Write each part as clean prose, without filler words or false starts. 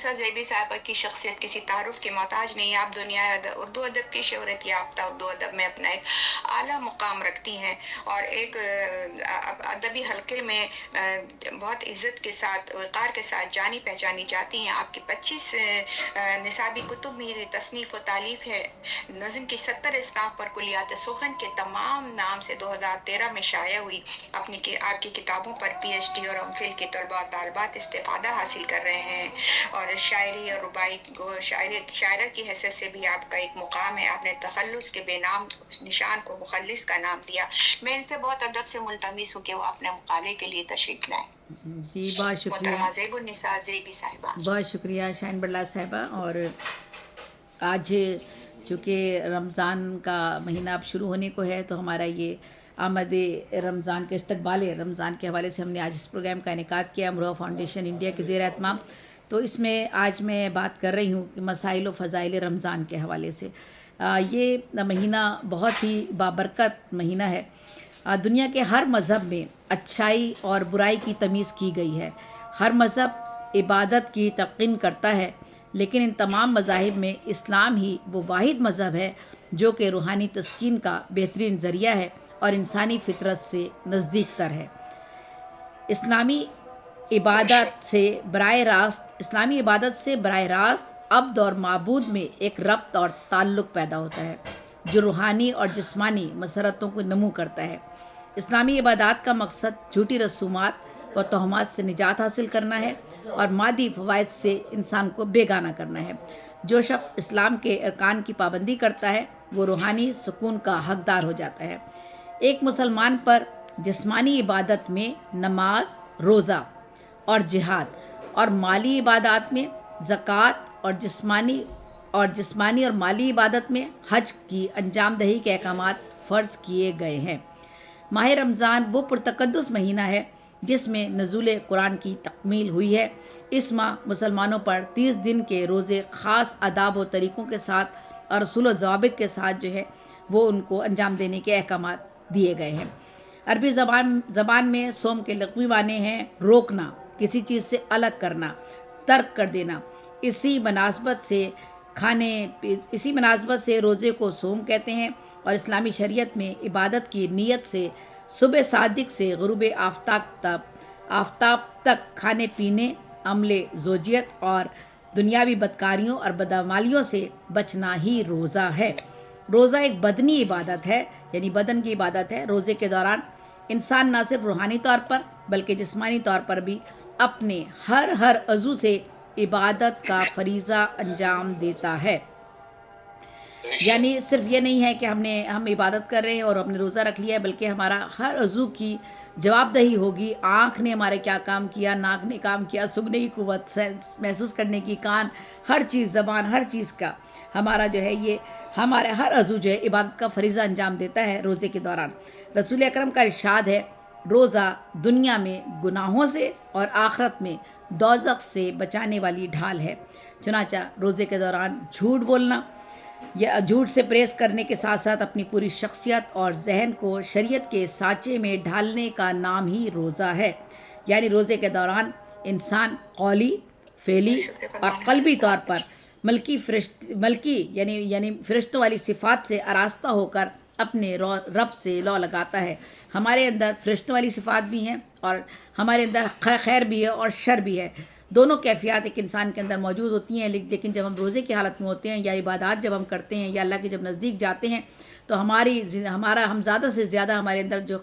निसा ज़ैबी साहिबा की शख्सियत किसी तारुफ के मोहताज नहीं। आप दुनिया उर्दू अदब की शोहरत याफ्ता उर्दू अदब में अपना एक आला मुकाम रखती हैं और एक अदबी हल्के में बहुत इज़्ज़त के साथ वक़ार के साथ जानी पहचानी जाती हैं। आपकी 25 निसाबी कुतुब में तसनीफ़ व तालीफ़ है। नज़्म की 70 इस्नाफ पर कुलियात सुखन के तमाम नाम से 2013 में शाया हुई। आपकी किताबों पर PhD और एमफिल के तलबा तालिबात इस्तिफ़ादा हासिल कर रहे हैं और शायरी और रुबाई को शायरा की हैसियत से भी आपका एक मुकाम है। आपने तखल्लुस के बेनाम निशान को मुखल्लिस का नाम दिया। मैं इनसे बहुत अदब से मुल्तमिस हूँ कि वो अपने मुकाले के लिए तशरीफ़ लाएँ। जी बहुत शुक्रिया, मोहतरमा ज़ैबुन्निसा ज़ैबी साहिबा। बहुत शुक्रिया शाहीन बल्ला साहिबा। और आज चूँकि रमज़ान का महीना अब शुरू होने को है, तो हमारा ये आमद रमज़ान के इस्तकबाल रमज़ान के हवाले से हमने आज इस प्रोग्राम का इनेकाद किया अमरोहा फाउंडेशन इंडिया के ज़ेर एहतमाम। तो इसमें आज मैं बात कर रही हूँ कि मसाइल व फ़ज़ाइल रमज़ान के हवाले से। ये महीना बहुत ही बाबरकत महीना है। दुनिया के हर मज़हब में अच्छाई और बुराई की तमीज़ की गई है। हर मज़हब इबादत की तल्क़ीन करता है, लेकिन इन तमाम मज़ाहिब में इस्लाम ही वो वाहिद मज़हब है जो कि रूहानी तस्कीन का बेहतरीन ज़रिया है और इंसानी फितरत से नज़दीक तर है। इस्लामी इबादत से बराह रास्त अब्द और माबूद में एक रब्त और ताल्लुक़ पैदा होता है जो रूहानी और जिस्मानी मसरतों को नमू करता है। इस्लामी इबादत का मकसद झूठी रसूमात व तोहमात से निजात हासिल करना है और मादी फ़वाइद से इंसान को बेगाना करना है। जो शख्स इस्लाम के अरकान की पाबंदी करता है वो रूहानी सुकून का हकदार हो जाता है। एक मुसलमान पर जिस्मानी इबादत में नमाज, रोज़ा और जिहाद और माली इबादत में ज़कात और जिस्मानी और माली इबादत में हज की अंजाम दही के अहकामात फ़र्ज़ किए गए हैं। माह रमज़ान वो पुरतक़द्दुस महीना है जिसमें नज़ूल कुरान की तकमील हुई है। इस माह मुसलमानों पर 30 दिन के रोज़े ख़ास आदाब व तरीक़ों के साथ और रसूल व ज़वाबित के साथ जो है वो उनको अंजाम देने के अहकामात दिए गए हैं। अरबी ज़बान में सोम के लग़वी माने हैं रोकना, किसी चीज़ से अलग करना, तर्क कर देना। इसी मुनासबत से रोज़े को सोम कहते हैं और इस्लामी शरीयत में इबादत की नीयत से सुबह सादिक से ग़ुरूब आफ़ताब तक खाने पीने, अमले ज़ोजियत और दुनियावी बदकारियों और बदअमालियों से बचना ही रोज़ा है। रोज़ा एक बदनी इबादत है, यानी बदन की इबादत है। रोज़े के दौरान इंसान न सिर्फ रूहानी तौर पर बल्कि जिस्मानी तौर पर भी अपने हर अज़ू से इबादत का फरीज़ा अंजाम देता है। यानी सिर्फ ये नहीं है कि हम इबादत कर रहे हैं और हमने रोज़ा रख लिया है, बल्कि हमारा हर अज़ू की जवाबदही होगी। आँख ने हमारे क्या काम किया, नाक ने काम किया, सूंघने की कुव्वत, महसूस करने की कान, हर चीज़, ज़बान, हर चीज़ का हमारा जो है ये हमारा हर अज़ू जो है इबादत का फरीज़ा अंजाम देता है रोज़े के दौरान। रसूल अकरम का इरशाद है, रोज़ा दुनिया में गुनाहों से और आखिरत में दोज़ख से बचाने वाली ढाल है। चुनांचा रोज़े के दौरान झूठ बोलना या झूठ से परहेज़ करने के साथ साथ अपनी पूरी शख्सियत और जहन को शरीयत के साँचे में ढालने का नाम ही रोज़ा है। यानी रोज़े के दौरान इंसान कौली, फ़ेली और क़ल्बी तौर पर मलकी यानी फ़रिश्तों वाली सिफ़ात से आरास्ता होकर अपने रब से लौ लगाता है। हमारे अंदर फ़रिश्तों वाली सिफ़ात भी हैं और हमारे अंदर खैर भी है और शर भी है। दोनों कैफियत एक इंसान के अंदर मौजूद होती हैं, लेकिन जब हम रोज़े की हालत में होते हैं या इबादत जब हम करते हैं या अल्लाह के जब नज़दीक जाते हैं तो हम ज़्यादा से ज़्यादा हमारे अंदर जो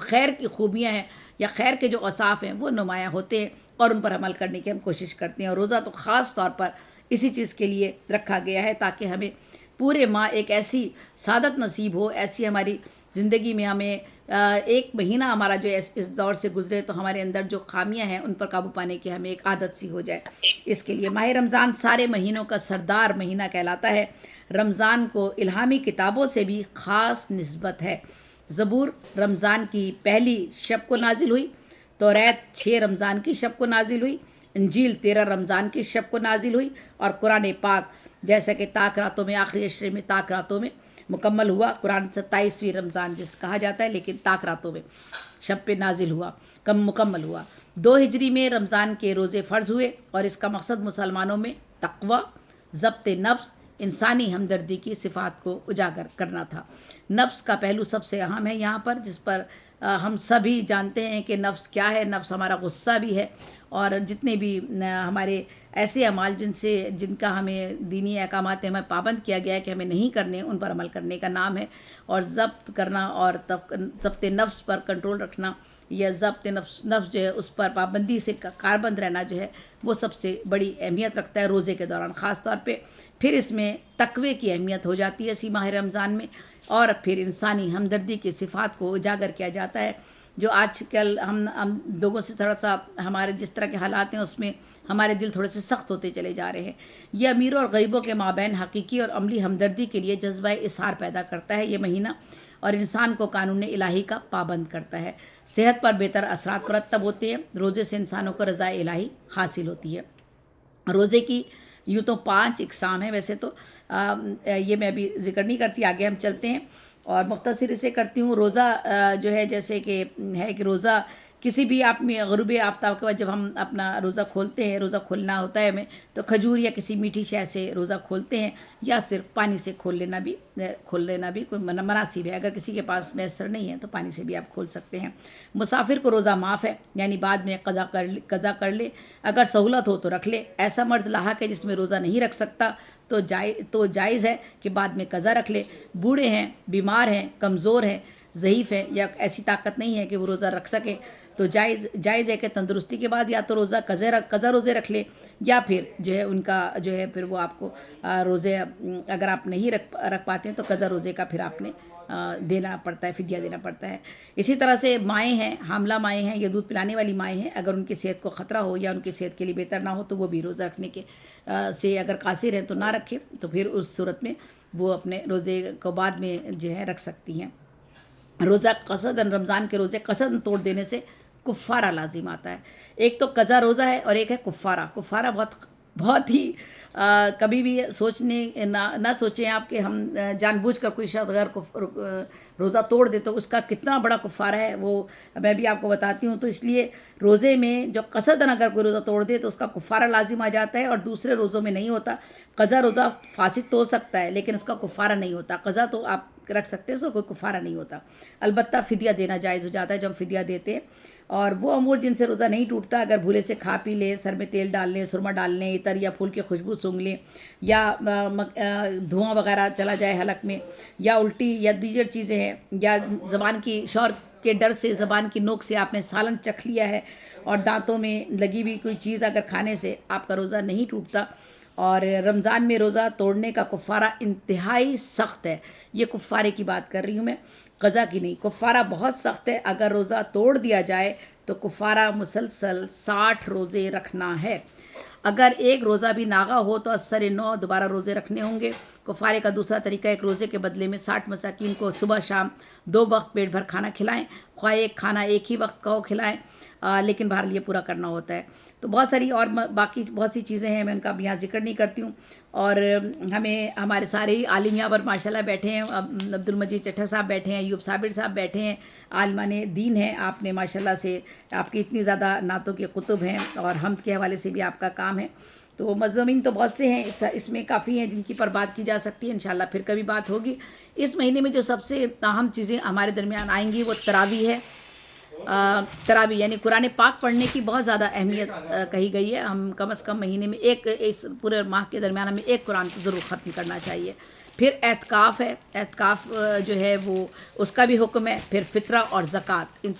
खैर की खूबियाँ हैं या खैर के जो औसाफ़ हैं वो नुमायाँ होते हैं और उन पर अमल करने की हम कोशिश करते हैं। और रोज़ा तो ख़ास तौर पर इसी चीज़ के लिए रखा गया है ताकि हमें पूरे माह एक ऐसी सादत नसीब हो, ऐसी हमारी ज़िंदगी में हमें एक महीना हमारा जो इस दौर से गुजरे तो हमारे अंदर जो खामियां हैं उन पर काबू पाने की हमें एक आदत सी हो जाए। इसके लिए माह रमज़ान सारे महीनों का सरदार महीना कहलाता है। रमज़ान को इल्हामी किताबों से भी ख़ास निस्बत है। ज़बूर रमज़ान की पहली शब को नाजिल हुई, तौरात 6 रमज़ान की शब को नाजिल हुई, इंजील 13 रमज़ान की शब को नाजिल हुई और कुरान पाक जैसा कि ताक रातों में आखिरी अशरे में ताक रातों में मुकम्मल हुआ। कुरान 27वीं रमज़ान जिस कहा जाता है, लेकिन ताक रातों में शब पे नाजिल हुआ, कम मुकम्मल हुआ। 2 हिजरी में रमज़ान के रोज़े फ़र्ज़ हुए और इसका मकसद मुसलमानों में तक़वा, ज़ब्त नफ्स, इंसानी हमदर्दी की सिफ़ात को उजागर करना था। नफ्स का पहलू सबसे अहम है यहाँ पर, जिस पर हम सभी जानते हैं कि नफ्स क्या है। नफ्स हमारा गुस्सा भी है, और जितने भी हमारे ऐसे अमाल जिनका हमें दीनी अहकामात में हमें पाबंद किया गया है कि हमें नहीं करने, उन पर अमल करने का नाम है। और ज़ब्त करना और ज़ब्त नफ्स पर कंट्रोल रखना, या ज़ब्त नफ्स जो है उस पर पाबंदी से कारबंद रहना जो है, वो सबसे बड़ी अहमियत रखता है रोज़े के दौरान ख़ास तौर पे। फिर इसमें तक़वे की अहमियत हो जाती है इसी माह रमज़ान में, और फिर इंसानी हमदर्दी की सिफ़ात को उजागर किया जाता है, जो आजकल हम लोगों से थोड़ा सा हमारे जिस तरह के हालात हैं उसमें हमारे दिल थोड़े से सख्त होते चले जा रहे हैं। यह अमीरों और गरीबों के माबैन हकीकी और अमली हमदर्दी के लिए जज्बा इज़हार पैदा करता है ये महीना, और इंसान को कानून इलाही का पाबंद करता है। सेहत पर बेहतर असरात मुरतब होते हैं। रोज़े से इंसानों को रज़ा इलाही हासिल होती है। रोज़े की यूँ तो 5 इक़साम हैं वैसे तो, ये मैं अभी ज़िक्र नहीं करती, आगे हम चलते हैं और मुख्तसर इसे करती हूँ। रोज़ा जो है जैसे कि है कि रोज़ा किसी भी आप में ग़ुरूब आफ्ताब के बाद जब हम अपना रोज़ा खोलते हैं, रोज़ा खोलना होता है हमें, तो खजूर या किसी मीठी शय से रोज़ा खोलते हैं, या सिर्फ पानी से खोल लेना भी कोई मुनासिब है। अगर किसी के पास मैसर नहीं है तो पानी से भी आप खोल सकते हैं। मुसाफिर को रोज़ा माफ़ है, यानी बाद में कज़ा कर ले, अगर सहूलत हो तो रख ले। ऐसा मर्द लाहक है जिसमें रोज़ा नहीं रख सकता तो जायज़ है कि बाद में कज़ा रख ले। बूढ़े हैं, बीमार हैं, कमज़ोर हैं, ज़ईफ़ है, या ऐसी ताकत नहीं है कि वो रोज़ा रख सके, तो जायज़ है कि तंदुरुस्ती के बाद या तो रोज़ा कज़ा रोज़े रख ले, या फिर जो है उनका जो है फिर वो आपको रोज़े अगर आप नहीं रख पाते हैं तो कज़ा रोज़े का फिर आपने देना पड़ता है, फ़िदिया देना पड़ता है। इसी तरह से माएँ हैं, हामला माएँ हैं या दूध पिलाने वाली माएँ हैं, अगर उनकी सेहत को ख़तरा हो या उनकी सेहत के लिए बेहतर ना हो तो वो भी रोज़ा रखने के से अगर कासिर हैं तो ना रखें, तो फिर उस सूरत में वो अपने रोज़े को बाद में जो है रख सकती हैं। रोज़ा कसदन, रमज़ान के रोज़े कसदन तोड़ देने से कुफ़ारा लाजिम आता है। एक तो कज़ा रोज़ा है और एक है कुफ़ारा। कुफ़ारा बहुत ही कभी भी सोचने ना सोचें आप कि हम जानबूझकर कोई शख्स अगर रोज़ा तोड़ दे तो उसका कितना बड़ा कुफ़ारा है, वो मैं भी आपको बताती हूँ। तो इसलिए रोज़े में जो कसदन अगर कोई रोज़ा तोड़ दे तो उसका कुफ़ारा लाजिम आ जाता है, और दूसरे रोज़ों में नहीं होता। कज़ा रोज़ा फासिद तो हो सकता है लेकिन उसका कुफ़ारा नहीं होता। कज़ा तो आप रख सकते हैं, उसका कोई कुफ़ारा नहीं होता। अलबत्ता फ़िदिया देना जायज़ हो जाता है जब हम फ़िदिया देते हैं। और वो अमूर जिनसे रोज़ा नहीं टूटता, अगर भूले से खा पी ले, सर में तेल डाल लें, सुरमा डाल लें, इतर या फूल की खुशबू सूंघ लें, या धुआं वगैरह चला जाए हलक में, या उल्टी या दीगर चीज़ें हैं, या ज़बान की शौर के डर से ज़बान की नोक से आपने सालन चख लिया है और दांतों में लगी हुई कोई चीज़ अगर खाने से आपका रोज़ा नहीं टूटता। और रमज़ान में रोज़ा तोड़ने का कुफ़ारा इंतहाई सख्त है। ये कुफ़ारे की बात कर रही हूँ मैं, कज़ा की नहीं। कुफ़ारा बहुत सख्त है। अगर रोज़ा तोड़ दिया जाए तो कुफ़ारा मुसलसल 60 रोज़े रखना है। अगर एक रोज़ा भी नागा हो तो असर 9 दोबारा रोज़े रखने होंगे। कुफ़ारे का दूसरा तरीका, एक रोज़े के बदले में 60 मसाकीन को सुबह शाम 2 वक्त पेट भर खाना खिलाएं, ख्वाह एक खाना एक ही वक्त का हो खिलाएं, लेकिन बहरहाल ये पूरा करना होता है। तो बहुत सारी और बाकी बहुत सी चीज़ें हैं, मैं उनका अब यहाँ जिक्र नहीं करती हूँ। और हमें हमारे सारे ही आलिम यहाँ पर माशाल्लाह बैठे हैं, अब्दुल मजीद चट्ठा साहब बैठे हैं, अयूब साबिर साहब बैठे हैं, आलमान दीन हैं। आपने माशाल्लाह से आपकी इतनी ज़्यादा नातों के कुतुब हैं और हमद के हवाले से भी आपका काम है। तो मज़ामीन तो बहुत से हैं, इसमें काफ़ी हैं जिनकी पर बात की जा सकती है। इंशाल्लाह फिर कभी बात होगी। इस महीने में जो सबसे अहम चीज़ें हमारे दरमियान आएंगी वो तरावी है। तरावी यानी कुरान पाक पढ़ने की बहुत ज़्यादा अहमियत कही गई है। हम कम से कम महीने में इस पूरे माह के दरमियान हमें एक कुरान तो ज़रूर ख़त्म करना चाहिए। फिर एतकाफ़ है। एतकाफ़ जो है वो उसका भी हुक्म है। फिर फ़ितरा और ज़कात, इन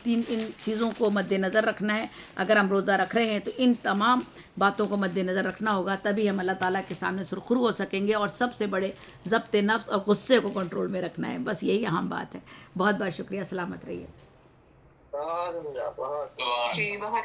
चीज़ों को मद्देनज़र रखना है। अगर हम रोज़ा रख रहे हैं तो इन तमाम बातों को मद्देनज़र रखना होगा, तभी हम अल्लाह ताला के सामने सुरखरू हो सकेंगे। और सबसे बड़े ज़ब्त नफ्स और गुस्से को कंट्रोल में रखना है। बस यही अहम बात है। बहुत बहुत शुक्रिया। सलामत रहिए। जी बहुत